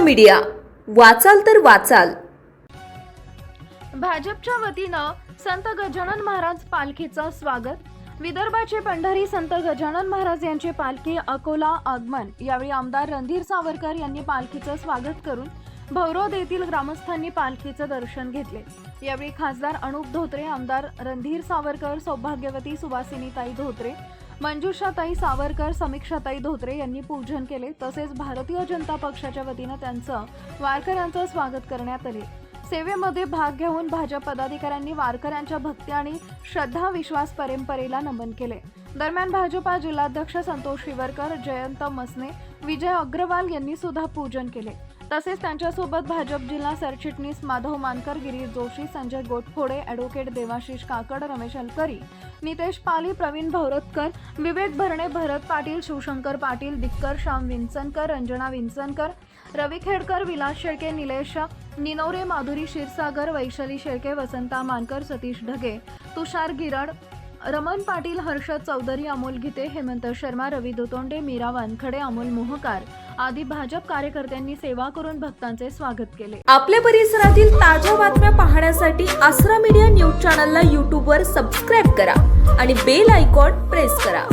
Media, वाचाल तर वाचाल। भाजपच्या वतीनं संत गजानन महाराज पालखीचं स्वागत। विदर्भाचे पंढरी संत गजानन महाराज यांची पालखी अकोला आगमन। यावेळी आमदार रणधीर सावरकर यांनी पालखीचं स्वागत करून भौरोद येथील ग्रामस्थांनी पालखीचं दर्शन घेतले। यावेळी खासदार अनुप धोत्रे, आमदार रणधीर सावरकर, सौभाग्यवती सुवासिनीताई धोत्रे, मंजुषाताई सावरकर, समीक्षाताई धोत्रे यांनी पूजन केले। तसेच भारतीय जनता पक्षाच्या वतीनं त्यांचं वारकऱ्यांचं स्वागत करण्यात आले। सेवेमध्ये भाग घेऊन भाजप पदाधिकाऱ्यांनी वारकऱ्यांच्या भक्ती आणि श्रद्धा विश्वास परंपरेला नमन केले। दरम्यान भाजपा जिल्हाध्यक्ष संतोष शिवरकर, जयंत मसने, विजय अग्रवाल यांनी सुद्धा पूजन केले। तसेच त्यांच्यासोबत भाजप जिल्हा सरचिटणीस माधव मानकर, गिरीश जोशी, संजय गोटफोडे, ॲडव्होकेट देवाशिष काकड, रमेश अलकरी, नितेश पाली, प्रवीण भौरतकर, विवेक भरणे, भरत पाटील, शिवशंकर पाटील, दिक्कर, श्याम विंचनकर, रंजना विंचनकर, रवी खेडकर, विलास शेळके, निलेश निनोरे, माधुरी क्षीरसागर, वैशाली शेळके, वसंता मानकर, सतीश ढगे, तुषार गिरड, रमण पाटील, हर्षद चौधरी, अमोल गीते, हेमंत शर्मा, रवी दुतोंडे, मीरा वानखडे, अमोल मोहकार आदी भाजप कार्यकर्त्यांनी सेवा करून भक्तांचे स्वागत केले। आपल्या परिसरातील ताज्या बातम्या पाहण्यासाठी आसरा मीडिया न्यूज चॅनलला यूट्यूबवर सबस्क्राईब करा आणि बेल आयकॉन प्रेस करा।